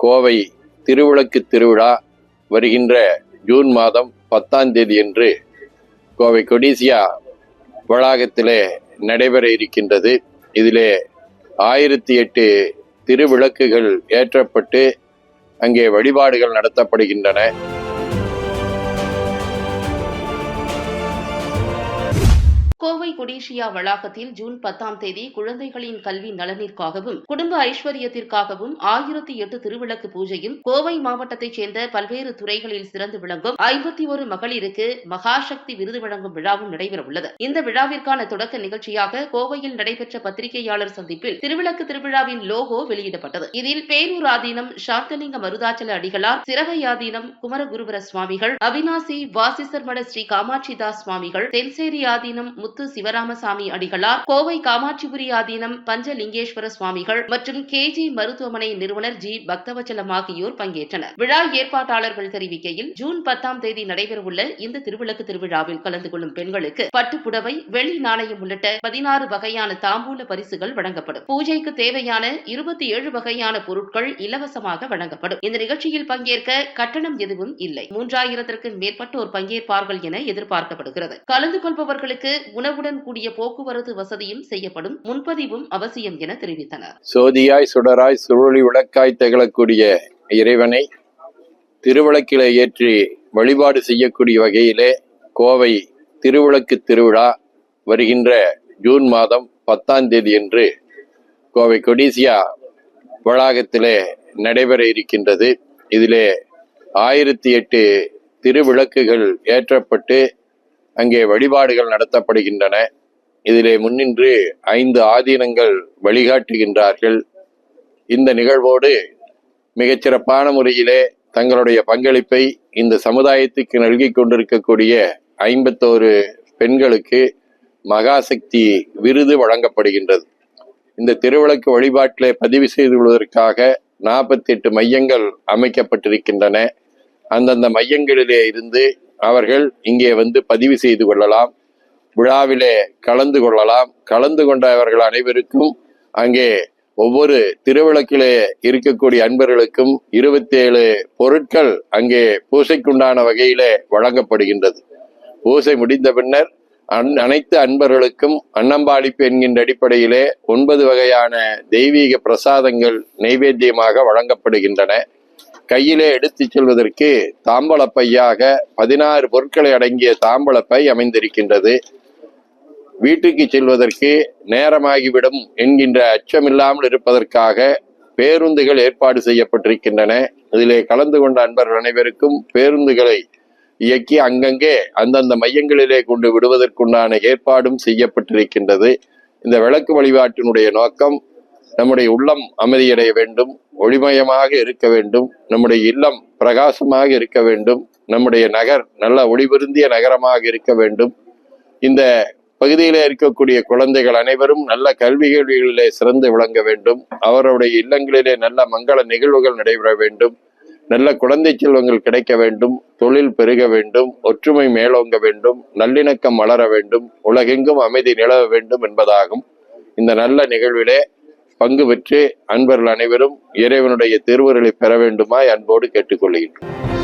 கோவை திருவிளக்கு திருவிழா வருகின்ற ஜூன் மாதம் 10ஆம் தேதியன்று கோவை கொடிசியா வளாகத்திலே நடைபெற இருக்கின்றது. இதிலே 1008 திருவிளக்குகள் ஏற்றப்பட்டு அங்கே வழிபாடுகள் நடத்தப்படுகின்றன. கோவை கொடிசியா வளாகத்தில் ஜூன் 10ஆம் தேதி குழந்தைகளின் கல்வி நலனிற்காகவும் குடும்ப ஐஸ்வர்யத்திற்காகவும் 1008 திருவிளக்கு பூஜையும், கோவை மாவட்டத்தைச் சேர்ந்த பல்வேறு துறைகளில் சிறந்து விளங்கும் 51 மகளிருக்கு மகாசக்தி விருது வழங்கும் விழாவும் நடைபெறவுள்ளது. இந்த விழாவிற்கான தொடக்க நிகழ்ச்சியாக கோவையில் நடைபெற்ற பத்திரிகையாளர் சந்திப்பில் திருவிளக்கு திருவிழாவின் லோகோ வெளியிடப்பட்டது. இதில் பேரூர் ஆதீனம் சாந்தலிங்க மருதாச்சல அடிகளார், சிறவை ஆதீனம் குமரகுருபர சுவாமிகள், அவினாசி வாசிசர் மட ஸ்ரீ காமாட்சிதாஸ் சுவாமிகள், தென்சேரி ஆதீனம் முத்து சிவராமசாமி அடிகளார், கோவை காமாட்சிபுரி ஆதீனம் பஞ்சலிங்கேஸ்வர சுவாமிகள் மற்றும் KG மருத்துவமனை நிறுவனர் G பக்தவச்சலம் ஆகியோர் பங்கேற்றனர். விழா ஏற்பாட்டாளர்கள் தெரிவிக்கையில், ஜூன் 10ஆம் தேதி நடைபெறவுள்ள இந்த திருவிளக்கு திருவிழாவில் கலந்து கொள்ளும் பெண்களுக்கு பட்டுப்புடவை, வெள்ளி நாணயம் உள்ளிட்ட 16 வகையான தாம்பூல பரிசுகள் வழங்கப்படும். பூஜைக்கு தேவையான 27 வகையான பொருட்கள் இலவசமாக வழங்கப்படும். இந்த நிகழ்ச்சியில் பங்கேற்க கட்டணம் எதுவும் இல்லை. 3000க்கும் மேற்பட்டோர் பங்கேற்பார்கள் என எதிர்பார்க்கப்படுகிறது. கலந்து கொள்பவர்களுக்கு உணவுடன் கூடிய போக்குவரத்து வசதியும் செய்யப்படும். முன்பதிவும் அவசியம் என தெரிவித்தனர். சோதியாய் சுடராய் சுருளி விளக்காய் திகழக்கூடிய இறைவனை திருவிளக்கிலே ஏற்றி வழிபாடு செய்யக்கூடிய வகையிலே கோவை திருவிளக்கு திருவிழா வருகின்ற ஜூன் மாதம் 10ஆம் தேதியன்று கோவை கொடிசியா வளாகத்திலே நடைபெற இருக்கின்றது. இதிலே 1008 திருவிளக்குகள் ஏற்றப்பட்டு அங்கே வழிபாடுகள் நடத்தப்படுகின்றன. இதிலே முன்னின்று 5 ஆதீனங்கள் வழிகாட்டுகின்றார்கள். இந்த நிகழ்வோடு மிகச்சிறப்பான முறையிலே தங்களுடைய பங்களிப்பை இந்த சமுதாயத்துக்கு நல்கிக் கொண்டிருக்கக்கூடிய 51 பெண்களுக்கு மகாசக்தி விருது வழங்கப்படுகின்றது. இந்த திருவிளக்கு வழிபாட்டிலே பதிவு செய்து கொள்வதற்காக 48 மையங்கள் அமைக்கப்பட்டிருக்கின்றன. அந்தந்த மையங்களிலே இருந்து அவர்கள் இங்கே வந்து பதிவு செய்து கொள்ளலாம், விழாவிலே கலந்து கொள்ளலாம். கலந்து கொண்டவர்கள் அனைவருக்கும் அங்கே ஒவ்வொரு திருவிளக்கிலே இருக்கக்கூடிய அன்பர்களுக்கும் 27 பொருட்கள் அங்கே பூசைக்குண்டான வகையிலே வழங்கப்படுகின்றது. பூசை முடிந்த பின்னர் அனைத்து அன்பர்களுக்கும் அன்னம்பாளிப்பு என்கின்ற அடிப்படையிலே 9 வகையான தெய்வீக பிரசாதங்கள் நைவேத்தியமாக வழங்கப்படுகின்றன. கையிலே எடுத்துச் செல்வதற்கு தாம்பலப்பையாக 16 பொருட்களை அடங்கிய தாம்பலப்பை அமைந்திருக்கின்றது. வீட்டுக்கு செல்வதற்கு நேரமாகிவிடும் என்கின்ற அச்சமில்லாமல் இருப்பதற்காக பேருந்துகள் ஏற்பாடு செய்யப்பட்டிருக்கின்றன. இதிலே கலந்து கொண்ட அன்பர்கள் அனைவருக்கும் பேருந்துகளை இயக்கி அங்கங்கே அந்தந்த மையங்களிலே கொண்டு விடுவதற்குண்டான ஏற்பாடும் செய்யப்பட்டிருக்கின்றது. இந்த விளக்கு வழிபாட்டினுடைய நோக்கம் நம்முடைய உள்ளம் அமைதியடைய வேண்டும், ஒளிமயமாக இருக்க வேண்டும், நம்முடைய இல்லம் பிரகாசமாக இருக்க வேண்டும், நம்முடைய நகர் நல்ல ஒளிபெருந்திய நகரமாக இருக்க வேண்டும். இந்த பகுதியிலே இருக்கக்கூடிய குழந்தைகள் அனைவரும் நல்ல கல்விகளிலே சிறந்து விளங்க வேண்டும். அவருடைய இல்லங்களிலே நல்ல மங்கள நிகழ்வுகள் நடைபெற வேண்டும், நல்ல குழந்தை செல்வங்கள் கிடைக்க வேண்டும், தொழில் பெருக வேண்டும், ஒற்றுமை மேலோங்க வேண்டும், நல்லிணக்கம் வளர வேண்டும், உலகெங்கும் அமைதி நிலவ வேண்டும் என்பதாகும். இந்த நல்ல நிகழ்விலே பங்கு பெற்று அன்பர்கள் அனைவரும் இறைவனுடைய திருவருளை பெற வேண்டுமாய் அன்போடு கேட்டுக்கொள்கிறேன்.